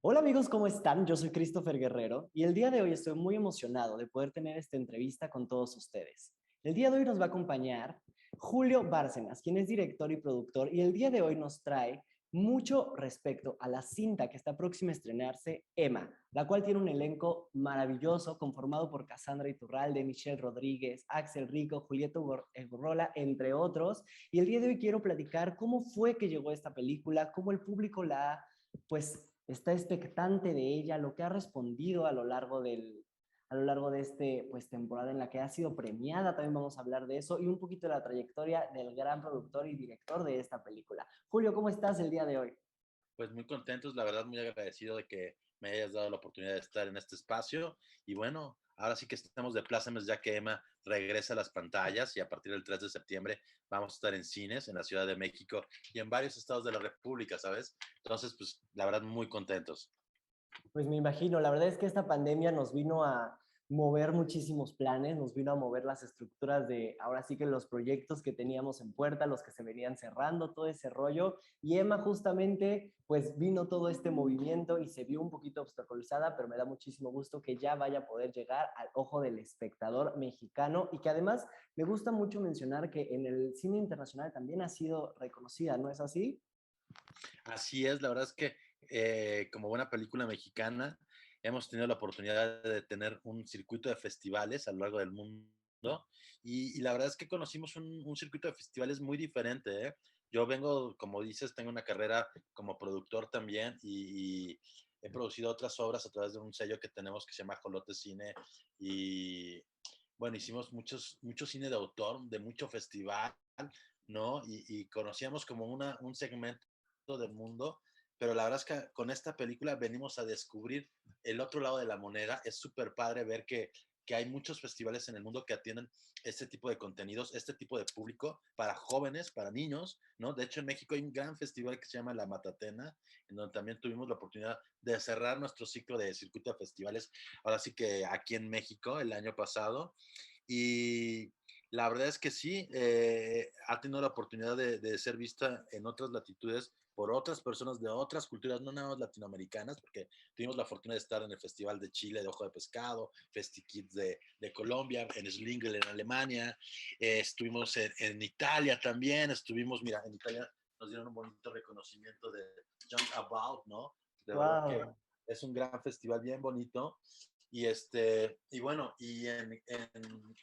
Hola amigos, ¿cómo están? Yo soy Christopher Guerrero y el día de hoy estoy muy emocionado de poder tener esta entrevista con todos ustedes. El día de hoy nos va a acompañar Julio Bárcenas, quien es director y productor, y el día de hoy nos trae mucho respecto a la cinta que está próxima a estrenarse, Emma, la cual tiene un elenco maravilloso conformado por Cassandra Iturralde, Michelle Rodríguez, Axel Rico, Julieta Gurrola, entre otros. Y el día de hoy quiero platicar cómo fue que llegó esta película, cómo el público la ha pues está expectante de ella, lo que ha respondido a lo largo de este pues temporada en la que ha sido premiada, también vamos a hablar de eso y un poquito de la trayectoria del gran productor y director de esta película. Julio, ¿cómo estás el día de hoy? Pues muy contentos, la verdad muy agradecido de que me hayas dado la oportunidad de estar en este espacio y bueno, ahora sí que estamos de plácemes ya que Emma regresa a las pantallas y a partir del 3 de septiembre vamos a estar en cines en la Ciudad de México y en varios estados de la República, ¿sabes? Entonces, pues la verdad muy contentos. Pues me imagino, la verdad es que esta pandemia nos vino a mover muchísimos planes, nos vino a mover las estructuras de, ahora sí que los proyectos que teníamos en puerta, los que se venían cerrando, todo ese rollo. Y Emma justamente, pues vino todo este movimiento y se vio un poquito obstaculizada, pero me da muchísimo gusto que ya vaya a poder llegar al ojo del espectador mexicano y que además me gusta mucho mencionar que en el cine internacional también ha sido reconocida, ¿no es así? Así es, la verdad es que como buena película mexicana hemos tenido la oportunidad de tener un circuito de festivales a lo largo del mundo y la verdad es que conocimos un circuito de festivales muy diferente, ¿eh? Yo vengo, como dices, tengo una carrera como productor también y he producido otras obras a través de un sello que tenemos que se llama Jolote Cine y bueno, hicimos mucho cine de autor, de mucho festival, ¿no? Y conocíamos como un segmento del mundo, pero la verdad es que con esta película venimos a descubrir el otro lado de la moneda. Es súper padre ver que hay muchos festivales en el mundo que atienden este tipo de contenidos, este tipo de público para jóvenes, para niños, ¿no? De hecho, en México hay un gran festival que se llama La Matatena, en donde también tuvimos la oportunidad de cerrar nuestro ciclo de circuito de festivales, ahora sí que aquí en México el año pasado. Y la verdad es que sí, ha tenido la oportunidad de ser vista en otras latitudes por otras personas de otras culturas, no nada más latinoamericanas, porque tuvimos la fortuna de estar en el Festival de Chile de Ojo de Pescado, FestiKids de Colombia, en Slingel en Alemania, estuvimos en Italia también, estuvimos, mira, en Italia nos dieron un bonito reconocimiento de Jump About, ¿no? De verdad que Wow. es un gran festival bien bonito y bueno, en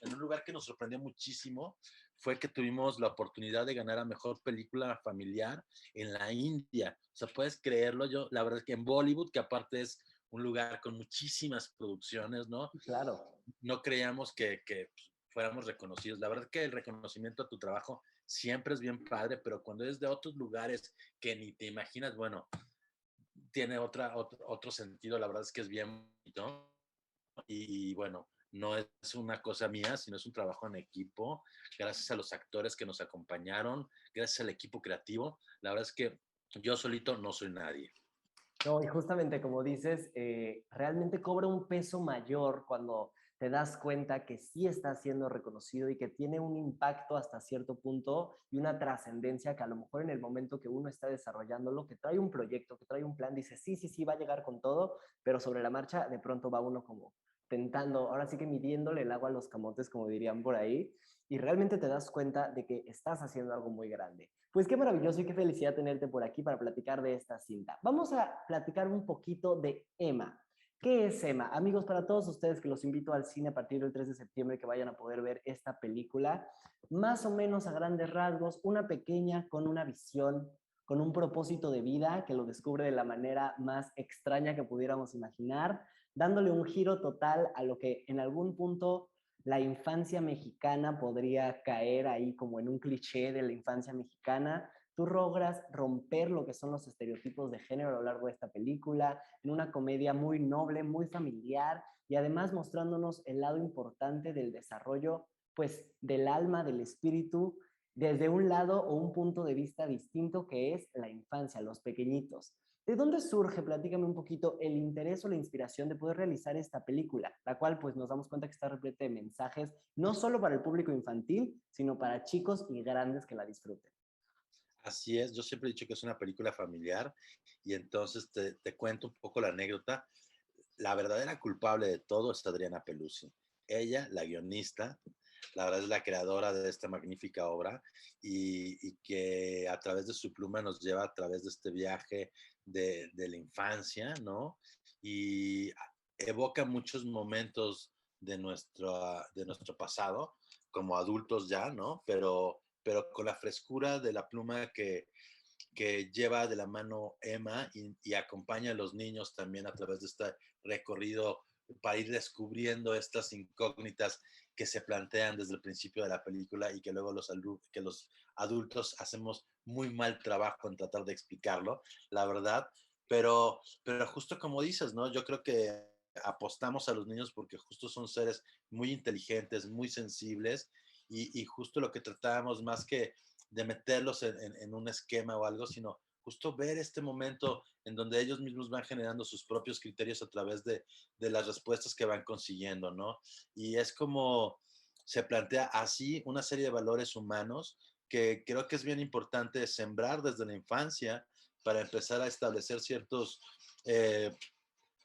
un lugar que nos sorprendió muchísimo fue que tuvimos la oportunidad de ganar a mejor película familiar en la India. O sea, puedes creerlo, yo, la verdad es que en Bollywood, que aparte es un lugar con muchísimas producciones, ¿no? Claro. No creíamos que fuéramos reconocidos. La verdad que el reconocimiento a tu trabajo siempre es bien padre, pero cuando es de otros lugares que ni te imaginas, bueno, tiene otro sentido. La verdad es que es bien bonito y bueno, no es una cosa mía, sino es un trabajo en equipo, gracias a los actores que nos acompañaron, gracias al equipo creativo. La verdad es que yo solito no soy nadie. No, y justamente como dices, realmente cobra un peso mayor cuando te das cuenta que sí está siendo reconocido y que tiene un impacto hasta cierto punto y una trascendencia que a lo mejor en el momento que uno está desarrollándolo, que trae un proyecto, que trae un plan, dice, sí, sí, sí, va a llegar con todo, pero sobre la marcha de pronto va uno como tentando, ahora sí que midiéndole el agua a los camotes, como dirían por ahí, y realmente te das cuenta de que estás haciendo algo muy grande. Pues qué maravilloso y qué felicidad tenerte por aquí para platicar de esta cinta. Vamos a platicar un poquito de Emma. ¿Qué es Emma? Amigos, para todos ustedes que los invito al cine a partir del 3 de septiembre que vayan a poder ver esta película, más o menos a grandes rasgos, una pequeña con una visión, con un propósito de vida que lo descubre de la manera más extraña que pudiéramos imaginar, dándole un giro total a lo que en algún punto la infancia mexicana podría caer ahí como en un cliché de la infancia mexicana. Tú logras romper lo que son los estereotipos de género a lo largo de esta película, en una comedia muy noble, muy familiar y además mostrándonos el lado importante del desarrollo, pues, del alma, del espíritu, desde un lado o un punto de vista distinto que es la infancia, los pequeñitos. ¿De dónde surge, platícame un poquito, el interés o la inspiración de poder realizar esta película? La cual pues nos damos cuenta que está repleta de mensajes, no solo para el público infantil, sino para chicos y grandes que la disfruten. Así es, yo siempre he dicho que es una película familiar y entonces te cuento un poco la anécdota. La verdadera culpable de todo es Adriana Peluzzi. Ella, la guionista, la verdad es la creadora de esta magnífica obra y que a través de su pluma nos lleva a través de este viaje de la infancia, ¿no? Y evoca muchos momentos de nuestro pasado como adultos ya, ¿no? Pero con la frescura de la pluma que lleva de la mano Emma y acompaña a los niños también a través de este recorrido para ir descubriendo estas incógnitas que se plantean desde el principio de la película y que luego que los adultos hacemos muy mal trabajo en tratar de explicarlo, la verdad. Pero justo como dices, ¿no? Yo creo que apostamos a los niños porque justo son seres muy inteligentes, muy sensibles y justo lo que tratábamos más que de meterlos en un esquema o algo, sino justo ver este momento en donde ellos mismos van generando sus propios criterios a través de las respuestas que van consiguiendo, ¿no? Y es como se plantea así una serie de valores humanos que creo que es bien importante sembrar desde la infancia para empezar a establecer ciertos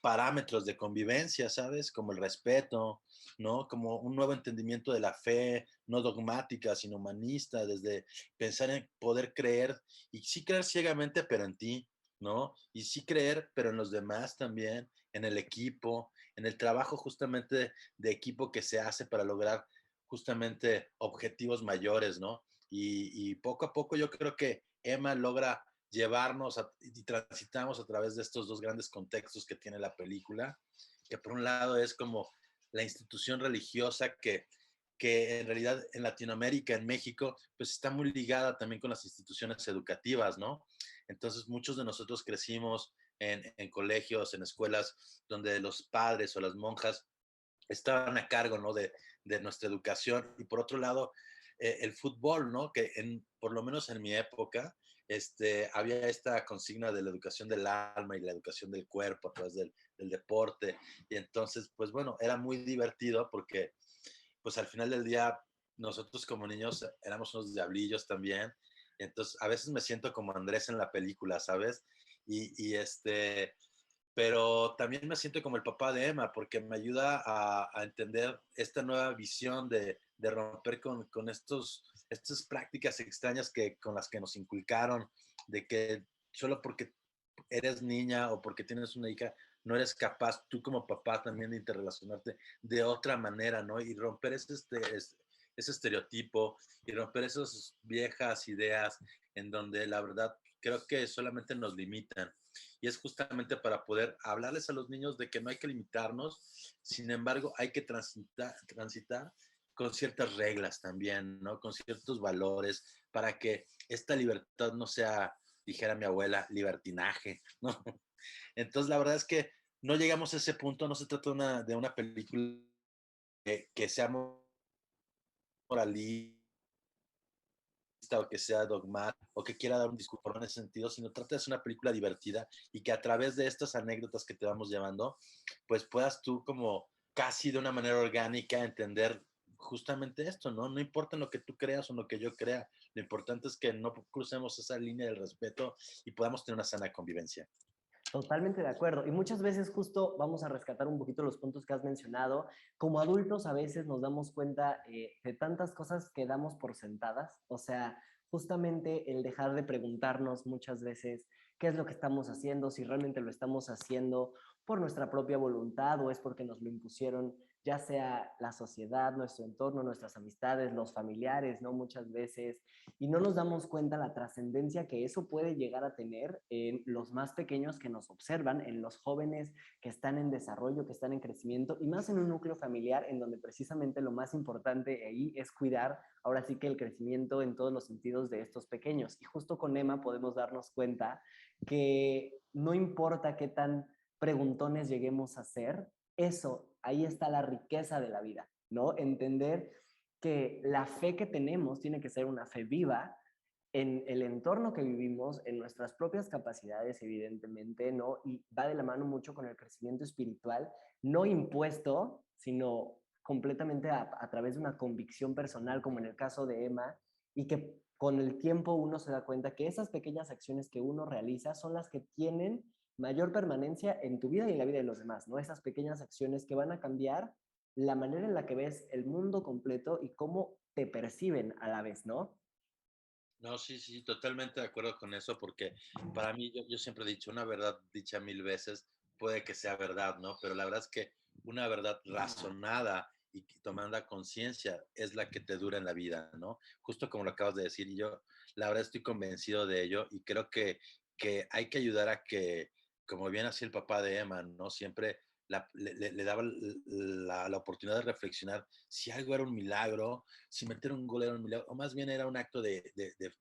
parámetros de convivencia, ¿sabes? Como el respeto, ¿no? Como un nuevo entendimiento de la fe, no dogmática, sino humanista, desde pensar en poder creer y sí creer ciegamente, pero en ti, ¿no? Y sí creer, pero en los demás también, en el equipo, en el trabajo justamente de equipo que se hace para lograr justamente objetivos mayores, ¿no? Y poco a poco yo creo que Emma logra llevarnos y transitamos a través de estos dos grandes contextos que tiene la película, que por un lado es como la institución religiosa que en realidad en Latinoamérica, en México, pues está muy ligada también con las instituciones educativas, ¿no? Entonces muchos de nosotros crecimos en colegios, en escuelas donde los padres o las monjas estaban a cargo, ¿no? De nuestra educación. Y por otro lado, el fútbol, ¿no? Que por lo menos en mi época, había esta consigna de la educación del alma y la educación del cuerpo a través del deporte. Y entonces, pues bueno, era muy divertido porque, pues al final del día, nosotros como niños éramos unos diablillos también. Entonces, a veces me siento como Andrés en la película, ¿sabes? Y pero también me siento como el papá de Emma porque me ayuda a entender esta nueva visión de romper con estas prácticas extrañas con las que nos inculcaron, de que solo porque eres niña o porque tienes una hija, no eres capaz tú como papá también de interrelacionarte de otra manera, ¿no? Y romper ese estereotipo y romper esas viejas ideas en donde la verdad creo que solamente nos limitan y es justamente para poder hablarles a los niños de que no hay que limitarnos, sin embargo, hay que transitar con ciertas reglas también, ¿no? Con ciertos valores para que esta libertad no sea, dijera mi abuela, libertinaje, ¿no? Entonces, la verdad es que no llegamos a ese punto, no se trata de una película que sea moralista o que sea dogmático o que quiera dar un discurso en ese sentido, sino trata de ser una película divertida y que a través de estas anécdotas que te vamos llevando, pues puedas tú como casi de una manera orgánica entender justamente esto, ¿no? No importa en lo que tú creas o en lo que yo crea, lo importante es que no crucemos esa línea del respeto y podamos tener una sana convivencia. Totalmente de acuerdo. Y muchas veces justo vamos a rescatar un poquito los puntos que has mencionado. Como adultos a veces nos damos cuenta de tantas cosas que damos por sentadas. O sea, justamente el dejar de preguntarnos muchas veces qué es lo que estamos haciendo, si realmente lo estamos haciendo por nuestra propia voluntad o es porque nos lo impusieron, ya sea la sociedad, nuestro entorno, nuestras amistades, los familiares, ¿no? Muchas veces y no nos damos cuenta la trascendencia que eso puede llegar a tener en los más pequeños que nos observan, en los jóvenes que están en desarrollo, que están en crecimiento y más en un núcleo familiar en donde precisamente lo más importante ahí es cuidar ahora sí que el crecimiento en todos los sentidos de estos pequeños. Y justo con Emma podemos darnos cuenta que no importa qué tan preguntones lleguemos a ser, eso, ahí está la riqueza de la vida, ¿no? Entender que la fe que tenemos tiene que ser una fe viva en el entorno que vivimos, en nuestras propias capacidades, evidentemente, ¿no? Y va de la mano mucho con el crecimiento espiritual, no impuesto, sino completamente a través de una convicción personal, como en el caso de Emma, y que con el tiempo uno se da cuenta que esas pequeñas acciones que uno realiza son las que tienen mayor permanencia en tu vida y en la vida de los demás, ¿no? Esas pequeñas acciones que van a cambiar la manera en la que ves el mundo completo y cómo te perciben a la vez, ¿no? No, sí, sí, totalmente de acuerdo con eso, porque para mí, yo siempre he dicho, una verdad dicha 1000 veces puede que sea verdad, ¿no? Pero la verdad es que una verdad razonada y tomando conciencia es la que te dura en la vida, ¿no? Justo como lo acabas de decir, y yo la verdad estoy convencido de ello y creo que hay que ayudar a que, como bien hacía el papá de Emma, ¿no? Siempre le daba la oportunidad de reflexionar si algo era un milagro, si meter un gol era un milagro, o más bien era un acto de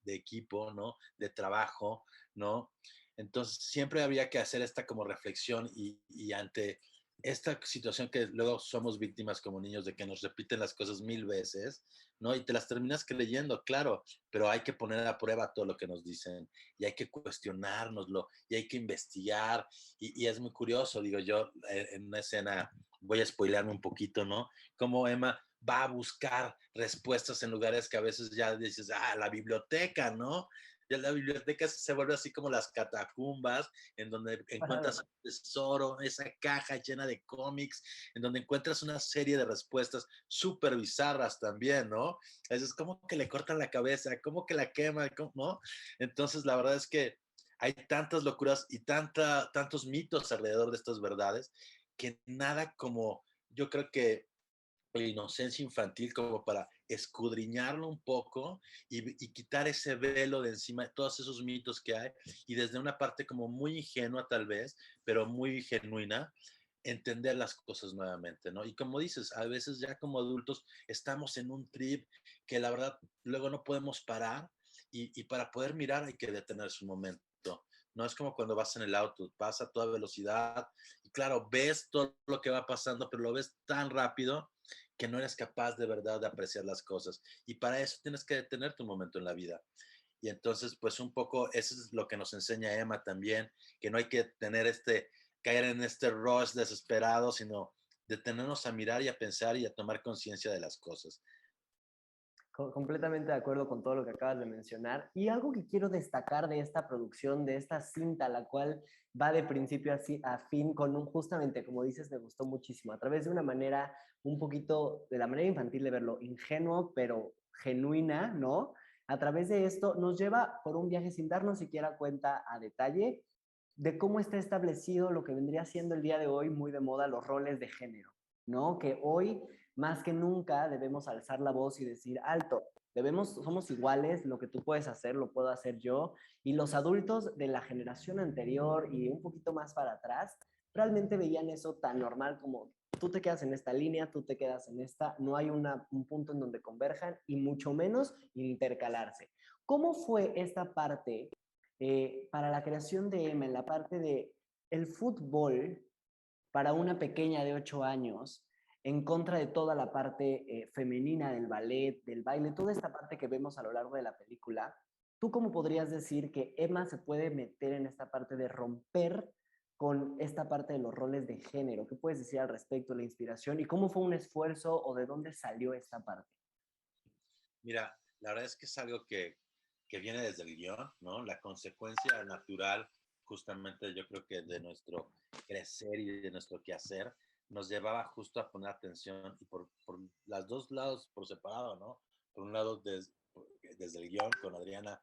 equipo, ¿no? De trabajo, ¿no? Entonces siempre había que hacer esta como reflexión y ante esta situación que luego somos víctimas como niños de que nos repiten las cosas 1000 veces, ¿no? Y te las terminas creyendo, claro, pero hay que poner a prueba todo lo que nos dicen y hay que cuestionárnoslo y hay que investigar y es muy curioso, digo yo, en una escena, voy a spoilearme un poquito, ¿no? Como Emma va a buscar respuestas en lugares que a veces ya dices, la biblioteca, ¿no? Ya la biblioteca se vuelve así como las catacumbas, en donde encuentras Claro. un tesoro, esa caja llena de cómics, en donde encuentras una serie de respuestas súper bizarras también, ¿no? Es como que le cortan la cabeza, como que la quema, ¿no? Entonces, la verdad es que hay tantas locuras y tantos mitos alrededor de estas verdades que nada como, yo creo que inocencia infantil como para escudriñarlo un poco y quitar ese velo de encima de todos esos mitos que hay y desde una parte como muy ingenua tal vez, pero muy genuina, entender las cosas nuevamente, ¿no? Y como dices, a veces ya como adultos estamos en un trip que la verdad luego no podemos parar y para poder mirar hay que detenerse un momento. No es como cuando vas en el auto, pasa a toda velocidad y claro, ves todo lo que va pasando, pero lo ves tan rápido que no eres capaz de verdad de apreciar las cosas. Y para eso tienes que detenerte un momento en la vida. Y entonces, pues un poco, eso es lo que nos enseña Emma también, que no hay que tener caer en este rush desesperado, sino detenernos a mirar y a pensar y a tomar conciencia de las cosas. Completamente de acuerdo con todo lo que acabas de mencionar. Y algo que quiero destacar de esta producción, de esta cinta, la cual va de principio a fin con un, justamente, como dices, me gustó muchísimo, a través de una manera un poquito, de la manera infantil de verlo, ingenuo, pero genuina, ¿no? A través de esto nos lleva por un viaje sin darnos siquiera cuenta a detalle de cómo está establecido lo que vendría siendo el día de hoy muy de moda los roles de género, ¿no? Que hoy más que nunca debemos alzar la voz y decir, alto, somos iguales, lo que tú puedes hacer, lo puedo hacer yo, y los adultos de la generación anterior y un poquito más para atrás, realmente veían eso tan normal como tú te quedas en esta línea, tú te quedas en esta, no hay un punto en donde converjan y mucho menos intercalarse. ¿Cómo fue esta parte para la creación de Emma en la parte de el fútbol para una pequeña de 8 años, en contra de toda la parte femenina del ballet, del baile, toda esta parte que vemos a lo largo de la película? ¿Tú cómo podrías decir que Emma se puede meter en esta parte de romper con esta parte de los roles de género? ¿Qué puedes decir al respecto, la inspiración y cómo fue un esfuerzo o de dónde salió esta parte? Mira, la verdad es que es algo que viene desde el guión, ¿no? La consecuencia natural, justamente yo creo que de nuestro crecer y de nuestro quehacer, nos llevaba justo a poner atención y por los dos lados por separado, ¿no? Por un lado desde el guión con Adriana,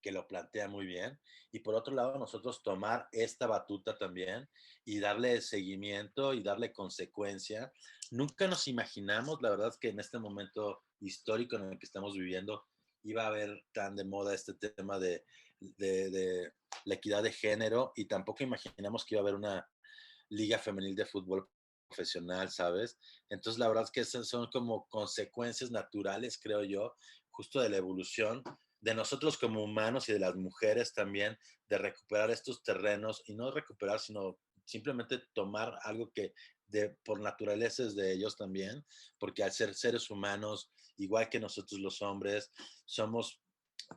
que lo plantea muy bien, y por otro lado nosotros tomar esta batuta también y darle seguimiento y darle consecuencia. Nunca nos imaginamos, la verdad es que en este momento histórico en el que estamos viviendo iba a haber tan de moda este tema de la equidad de género y tampoco imaginamos que iba a haber una liga femenil de fútbol profesional, ¿sabes? Entonces, la verdad es que esas son como consecuencias naturales, creo yo, justo de la evolución de nosotros como humanos y de las mujeres también, de recuperar estos terrenos y no recuperar, sino simplemente tomar algo que por naturaleza es de ellos también, porque al ser seres humanos, igual que nosotros los hombres, somos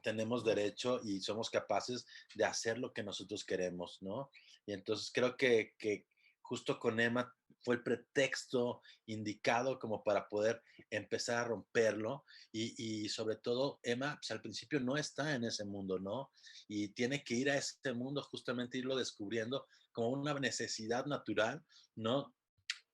tenemos derecho y somos capaces de hacer lo que nosotros queremos, ¿no? Y entonces creo que justo con Emma fue el pretexto indicado como para poder empezar a romperlo y sobre todo Emma pues, al principio no está en ese mundo, ¿no? Y tiene que ir a ese mundo justamente irlo descubriendo como una necesidad natural, ¿no?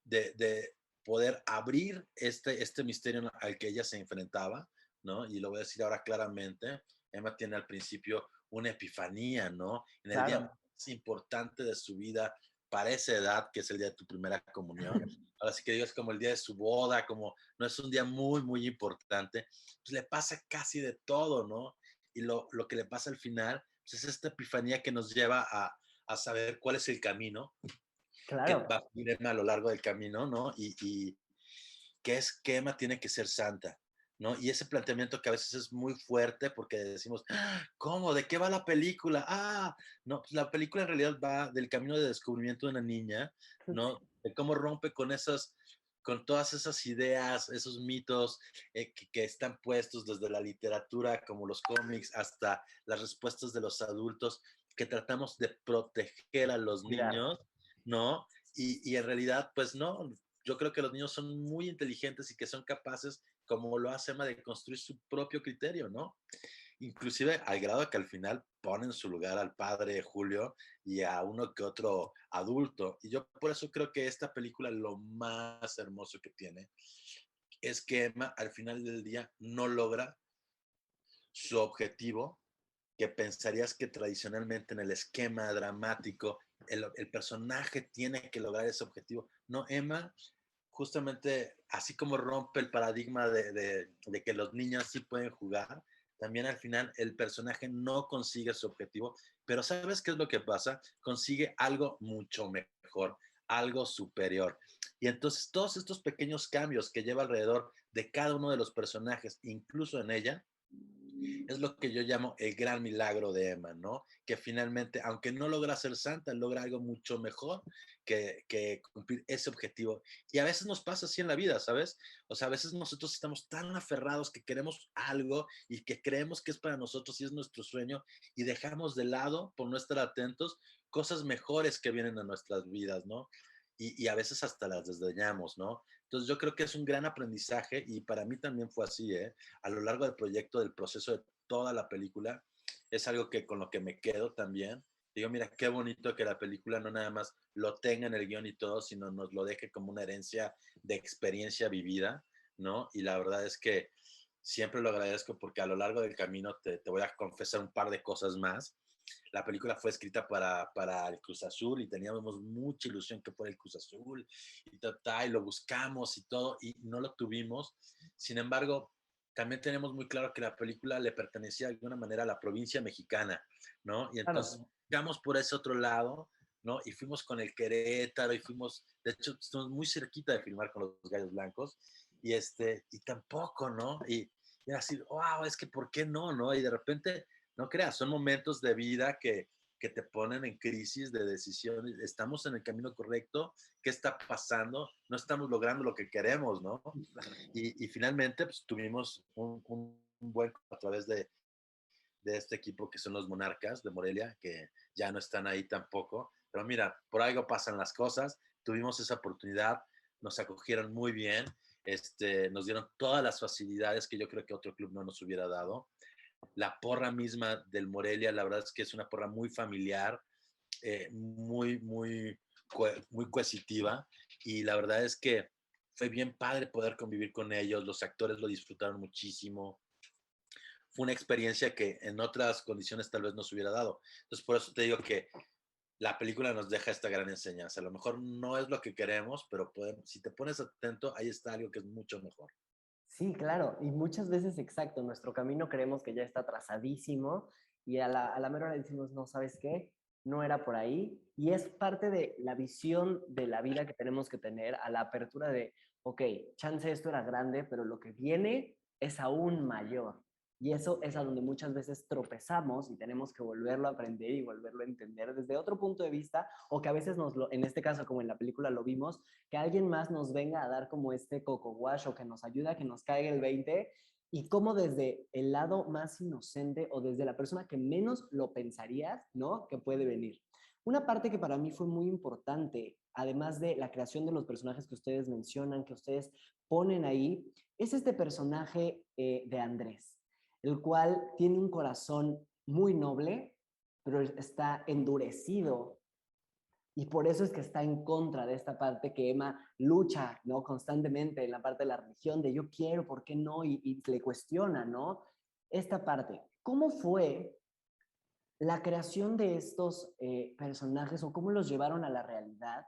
De poder abrir este misterio al que ella se enfrentaba, ¿no? Y lo voy a decir ahora claramente, Emma tiene al principio una epifanía, ¿no? En el día Claro, más importante de su vida, para esa edad, que es el día de tu primera comunión. Ahora sí que digo, es como el día de su boda, como no es un día muy, muy importante, pues le pasa casi de todo, ¿no? Y lo que le pasa al final, pues es esta epifanía que nos lleva a saber cuál es el camino que va claro, a seguir Emma a lo largo del camino, ¿no? Y que es que Emma tiene que ser santa, ¿no? Y ese planteamiento que a veces es muy fuerte porque decimos, "Ah, ¿cómo? ¿De qué va la película? Ah, no, pues la película en realidad va del camino de descubrimiento de una niña, ¿no? De cómo rompe con esas, con todas esas ideas, esos mitos que están puestos desde la literatura, como los cómics, hasta las respuestas de los adultos, que tratamos de proteger a los cuidar. niños, ¿no? Y en realidad, pues no, yo creo que los niños son muy inteligentes y que son capaces, como lo hace Emma, de construir su propio criterio, ¿no? Inclusive al grado que al final pone en su lugar al padre Julio y a uno que otro adulto. Y yo por eso creo que esta película lo más hermoso que tiene es que Emma al final del día no logra su objetivo, que pensarías que tradicionalmente en el esquema dramático el personaje tiene que lograr ese objetivo. No, Emma justamente así como rompe el paradigma de que los niños sí pueden jugar, también al final el personaje no consigue su objetivo, pero ¿sabes qué es lo que pasa? Consigue algo mucho mejor, algo superior. Y entonces todos estos pequeños cambios que lleva alrededor de cada uno de los personajes, incluso en ella, es lo que yo llamo el gran milagro de Emma, ¿no? Que finalmente, aunque no logra ser santa, logra algo mucho mejor que cumplir ese objetivo. Y a veces nos pasa así en la vida, ¿sabes? O sea, a veces nosotros estamos tan aferrados que queremos algo y que creemos que es para nosotros y es nuestro sueño y dejamos de lado, por no estar atentos, cosas mejores que vienen a nuestras vidas, ¿no? Y a veces hasta las desdeñamos, ¿no? Entonces yo creo que es un gran aprendizaje y para mí también fue así, ¿eh? A lo largo del proyecto, del proceso de toda la película, es algo que con lo que me quedo también. Digo, mira, qué bonito que la película no nada más lo tenga en el guión y todo, sino nos lo deje como una herencia de experiencia vivida, ¿no? Y la verdad es que siempre lo agradezco porque a lo largo del camino te voy a confesar un par de cosas más. La película fue escrita para el Cruz Azul y teníamos mucha ilusión que fuera el Cruz Azul y lo buscamos y todo y no lo tuvimos. Sin embargo, también tenemos muy claro que la película le pertenecía de alguna manera a la provincia mexicana, ¿no? Y entonces Claro, llegamos por ese otro lado, ¿no? Y fuimos con el Querétaro y fuimos, de hecho, estuvimos muy cerquita de filmar con los Gallos Blancos y tampoco, ¿no? Y era así, wow, es que ¿por qué no, no? Y de repente, no creas, son momentos de vida que te ponen en crisis de decisiones. ¿Estamos en el camino correcto? ¿Qué está pasando? No estamos logrando lo que queremos, ¿no? Y finalmente pues, tuvimos un buen a través de este equipo que son los Monarcas de Morelia, que ya no están ahí tampoco. Pero mira, por algo pasan las cosas. Tuvimos esa oportunidad, nos acogieron muy bien, nos dieron todas las facilidades que yo creo que otro club no nos hubiera dado. La porra misma del Morelia, la verdad es que es una porra muy familiar, muy, muy, muy coercitiva y la verdad es que fue bien padre poder convivir con ellos, los actores lo disfrutaron muchísimo, fue una experiencia que en otras condiciones tal vez no se hubiera dado. Entonces por eso te digo que la película nos deja esta gran enseñanza. A lo mejor no es lo que queremos, pero si te pones atento, ahí está algo que es mucho mejor. sí, claro. Y muchas veces, exacto, nuestro camino creemos que ya está trazadísimo y a la mera hora decimos, no, ¿sabes qué? No era por ahí. Y es parte de la visión de la vida que tenemos que tener a la apertura de, ok, chance esto era grande, pero lo que viene es aún mayor. Y eso es a donde muchas veces tropezamos y tenemos que volverlo a aprender y volverlo a entender desde otro punto de vista, o que a veces en este caso, como en la película lo vimos, que alguien más nos venga a dar como este coco wash o que nos ayude a que nos caiga el 20 y cómo desde el lado más inocente o desde la persona que menos lo pensarías, ¿no? Que puede venir. Una parte que para mí fue muy importante además de la creación de los personajes que ustedes mencionan, que ustedes ponen ahí, es este personaje de Andrés, el cual tiene un corazón muy noble, pero está endurecido y por eso es que está en contra de esta parte que Emma lucha, ¿no? Constantemente en la parte de la religión, de yo quiero, ¿por qué no? Y le cuestiona, ¿no? Esta parte. ¿Cómo fue la creación de estos personajes o cómo los llevaron a la realidad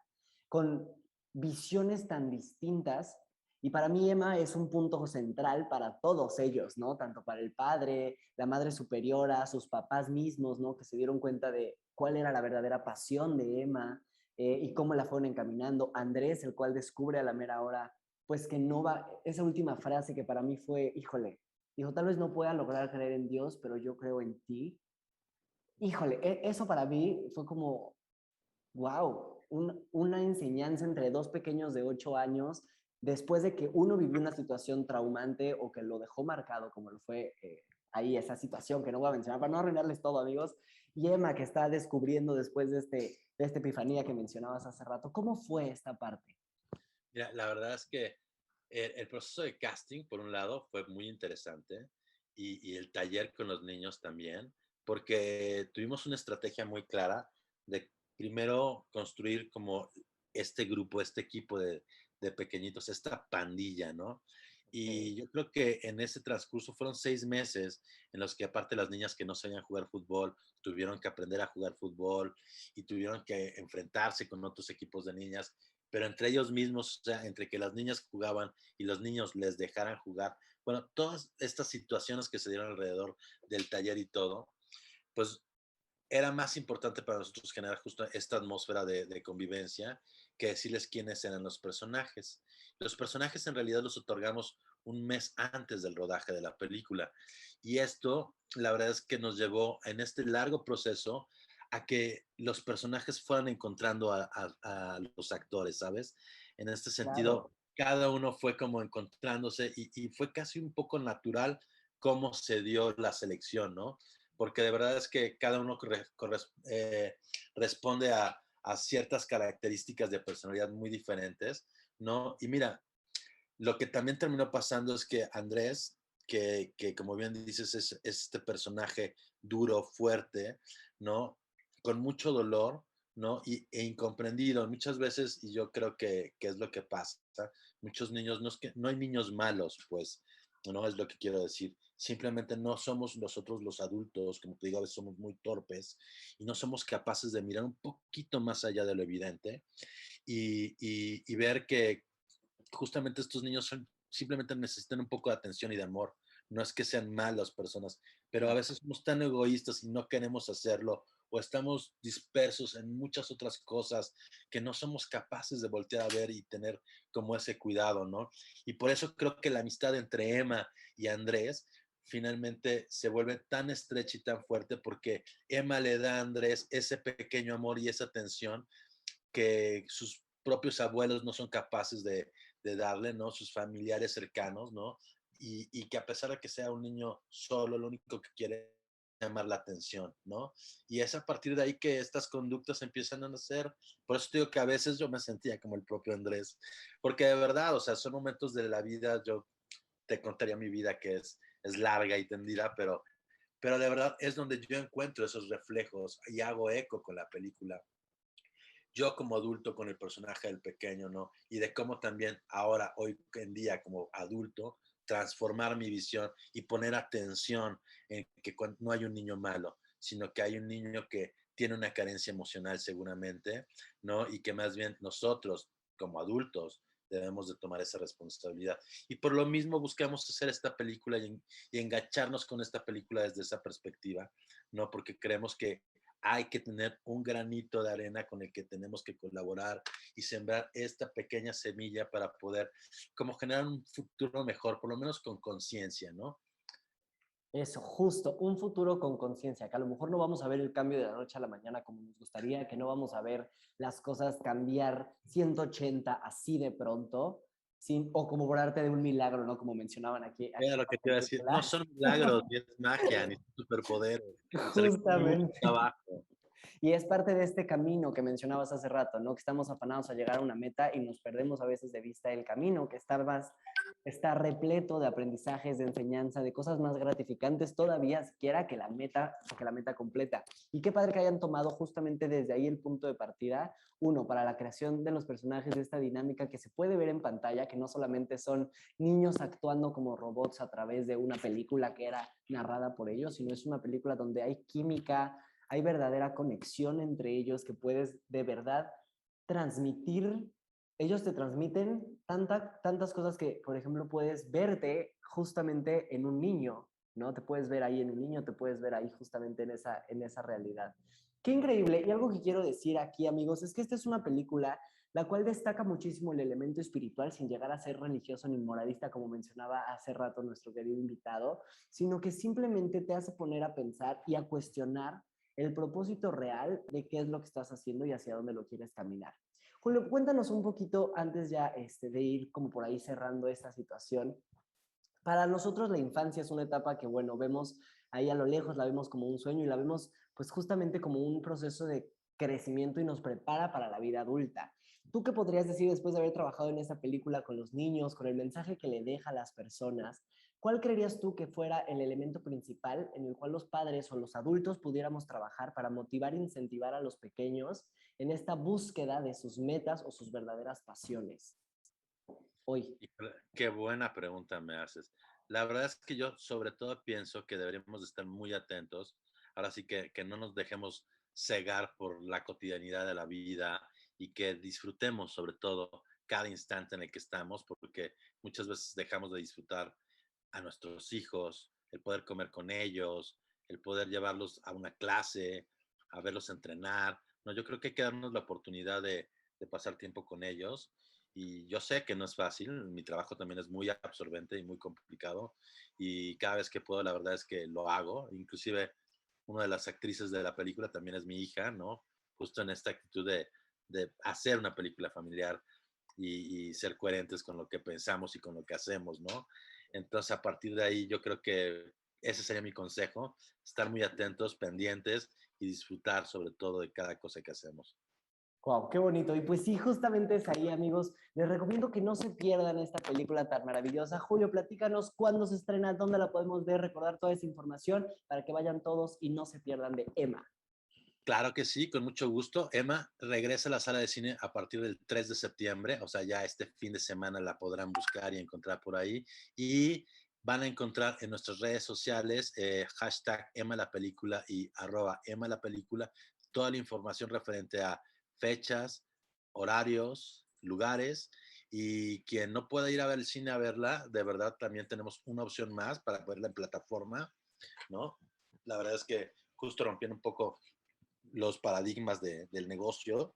con visiones tan distintas? Y para mí Emma es un punto central para todos ellos, ¿no? Tanto para el padre, la madre superiora, sus papás mismos, ¿no? Que se dieron cuenta de cuál era la verdadera pasión de Emma y cómo la fueron encaminando. Andrés, el cual descubre a la mera hora, pues que no va, esa última frase que para mí fue, híjole, dijo, tal vez no pueda lograr creer en Dios, pero yo creo en ti. Híjole, eso para mí fue como, wow, una enseñanza entre dos pequeños de 8 años, después de que uno vivió una situación traumante o que lo dejó marcado, como lo fue ahí esa situación que no voy a mencionar, para no arruinarles todo, amigos, y Emma que está descubriendo después de esta epifanía que mencionabas hace rato. ¿Cómo fue esta parte? Mira, la verdad es que el proceso de casting, por un lado, fue muy interesante y el taller con los niños también, porque tuvimos una estrategia muy clara de primero construir como este grupo, este equipo de pequeñitos, esta pandilla, ¿no? Y Okay. yo creo que en ese transcurso fueron 6 meses en los que aparte las niñas que no sabían jugar fútbol tuvieron que aprender a jugar fútbol y tuvieron que enfrentarse con otros equipos de niñas, pero entre ellos mismos, o sea, entre que las niñas jugaban y los niños les dejaran jugar, bueno, todas estas situaciones que se dieron alrededor del taller y todo, pues era más importante para nosotros generar justo esta atmósfera de convivencia que decirles quiénes eran los personajes. Los personajes en realidad los otorgamos un mes antes del rodaje de la película. Y esto, la verdad es que nos llevó en este largo proceso a que los personajes fueran encontrando a los actores, ¿sabes? En este sentido, Claro. cada uno fue como encontrándose y fue casi un poco natural cómo se dio la selección, ¿no? Porque de verdad es que cada uno responde a ciertas características de personalidad muy diferentes, ¿no? Y mira, lo que también terminó pasando es que Andrés, que como bien dices, es este personaje duro, fuerte, ¿no? Con mucho dolor, ¿no? E incomprendido. Muchas veces, y yo creo que es lo que pasa, muchos niños, no es que no hay niños malos, pues, no es lo que quiero decir. Simplemente no somos nosotros los adultos, como te digo, a veces somos muy torpes y no somos capaces de mirar un poquito más allá de lo evidente y ver que justamente estos niños simplemente necesitan un poco de atención y de amor. No es que sean malas personas, pero a veces somos tan egoístas y no queremos hacerlo o estamos dispersos en muchas otras cosas que no somos capaces de voltear a ver y tener como ese cuidado, ¿no? Y por eso creo que la amistad entre Emma y Andrés finalmente se vuelve tan estrecha y tan fuerte porque Emma le da a Andrés ese pequeño amor y esa atención que sus propios abuelos no son capaces de darle, ¿no? Sus familiares cercanos, ¿no? Y que a pesar de que sea un niño solo, lo único que quiere es llamar la atención, ¿no? Y es a partir de ahí que estas conductas empiezan a nacer. Por eso digo que a veces yo me sentía como el propio Andrés, porque de verdad, o sea, son momentos de la vida, yo te contaría mi vida que es larga y tendida, pero de verdad es donde yo encuentro esos reflejos y hago eco con la película yo como adulto con el personaje del pequeño, ¿no? Y de cómo también ahora, hoy en día, como adulto, transformar mi visión y poner atención en que no hay un niño malo, sino que hay un niño que tiene una carencia emocional seguramente, ¿no? Y que más bien nosotros, como adultos, debemos de tomar esa responsabilidad. Y por lo mismo buscamos hacer esta película y engancharnos con esta película desde esa perspectiva, ¿no? Porque creemos que hay que tener un granito de arena con el que tenemos que colaborar y sembrar esta pequeña semilla para poder como generar un futuro mejor, por lo menos con conciencia, ¿no? Eso, justo, un futuro con conciencia, que a lo mejor no vamos a ver el cambio de la noche a la mañana como nos gustaría, que no vamos a ver las cosas cambiar 180 así de pronto, sin, o como por arte de un milagro, ¿no? Como mencionaban aquí Era en lo la que te iba a decir, no película. son milagros, ni es magia, ni son superpoderes, se requiere mucho Justamente. trabajo. Y es parte de este camino que mencionabas hace rato, ¿no? Que estamos afanados a llegar a una meta y nos perdemos a veces de vista el camino, que está repleto de aprendizajes, de enseñanza, de cosas más gratificantes todavía siquiera que la meta completa. Y qué padre que hayan tomado justamente desde ahí el punto de partida, uno, para la creación de los personajes, de esta dinámica que se puede ver en pantalla, que no solamente son niños actuando como robots a través de una película que era narrada por ellos, sino es una película donde hay química, hay verdadera conexión entre ellos que puedes de verdad transmitir. Ellos te transmiten tantas cosas que, por ejemplo, puedes verte justamente en un niño, ¿no? Te puedes ver ahí en un niño, te puedes ver ahí justamente en esa realidad. Qué increíble. Y algo que quiero decir aquí, amigos, es que esta es una película la cual destaca muchísimo el elemento espiritual sin llegar a ser religioso ni moralista, como mencionaba hace rato nuestro querido invitado, sino que simplemente te hace poner a pensar y a cuestionar el propósito real de qué es lo que estás haciendo y hacia dónde lo quieres caminar. Julio, cuéntanos un poquito antes ya de ir como por ahí cerrando esta situación. Para nosotros la infancia es una etapa que, bueno, vemos ahí a lo lejos, la vemos como un sueño y la vemos pues justamente como un proceso de crecimiento y nos prepara para la vida adulta. ¿Tú qué podrías decir después de haber trabajado en esta película con los niños, con el mensaje que le deja a las personas? ¿Cuál creerías tú que fuera el elemento principal en el cual los padres o los adultos pudiéramos trabajar para motivar e incentivar a los pequeños en esta búsqueda de sus metas o sus verdaderas pasiones hoy? Qué buena pregunta me haces. La verdad es que yo sobre todo pienso que deberíamos de estar muy atentos. Ahora sí que no nos dejemos cegar por la cotidianidad de la vida y que disfrutemos sobre todo cada instante en el que estamos, porque muchas veces dejamos de disfrutar a nuestros hijos, el poder comer con ellos, el poder llevarlos a una clase, a verlos entrenar. No, yo creo que hay que darnos la oportunidad de pasar tiempo con ellos. Y yo sé que no es fácil, mi trabajo también es muy absorbente y muy complicado. Y cada vez que puedo, la verdad es que lo hago. Inclusive, una de las actrices de la película también es mi hija, ¿no? Justo en esta actitud de hacer una película familiar y ser coherentes con lo que pensamos y con lo que hacemos, ¿no? Entonces, a partir de ahí, yo creo que ese sería mi consejo, estar muy atentos, pendientes y disfrutar sobre todo de cada cosa que hacemos. Wow, qué bonito. Y pues sí, justamente es ahí, amigos. Les recomiendo que no se pierdan esta película tan maravillosa. Julio, platícanos cuándo se estrena, dónde la podemos ver, recordar toda esa información para que vayan todos y no se pierdan de Emma. Claro que sí, con mucho gusto. Emma regresa a la sala de cine a partir del 3 de septiembre, o sea, ya este fin de semana la podrán buscar y encontrar por ahí. Y van a encontrar en nuestras redes sociales hashtag Emma la película y Emma la película toda la información referente a fechas, horarios, lugares. Y quien no pueda ir a ver el cine a verla, de verdad también tenemos una opción más para verla en plataforma, ¿no? La verdad es que justo rompiendo un poco los paradigmas del negocio,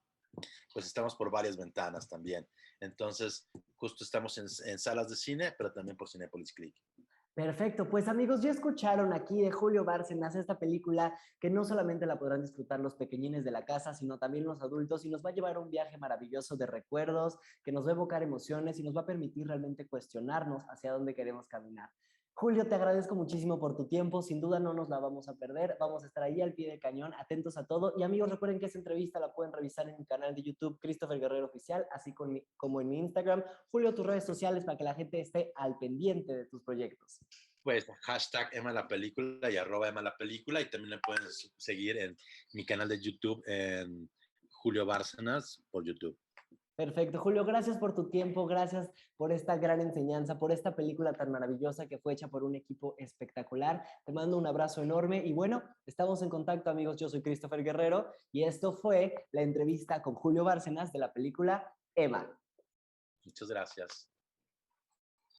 pues estamos por varias ventanas también. Entonces, justo estamos en salas de cine, pero también por Cinépolis Click. Perfecto, pues amigos, ya escucharon aquí de Julio Bárcenas esta película que no solamente la podrán disfrutar los pequeñines de la casa, sino también los adultos y nos va a llevar a un viaje maravilloso de recuerdos, que nos va a evocar emociones y nos va a permitir realmente cuestionarnos hacia dónde queremos caminar. Julio, te agradezco muchísimo por tu tiempo, sin duda no nos la vamos a perder, vamos a estar ahí al pie del cañón, atentos a todo y amigos recuerden que esa entrevista la pueden revisar en mi canal de YouTube Christopher Guerrero Oficial, así como en mi Instagram. Julio, tus redes sociales para que la gente esté al pendiente de tus proyectos. Pues hashtag Emma la película y Emma la película y también me pueden seguir en mi canal de YouTube en Julio Bárcenas por YouTube. Perfecto, Julio, gracias por tu tiempo, gracias por esta gran enseñanza, por esta película tan maravillosa que fue hecha por un equipo espectacular. Te mando un abrazo enorme y bueno, estamos en contacto amigos, yo soy Christopher Guerrero y esto fue la entrevista con Julio Bárcenas de la película Emma. Muchas gracias.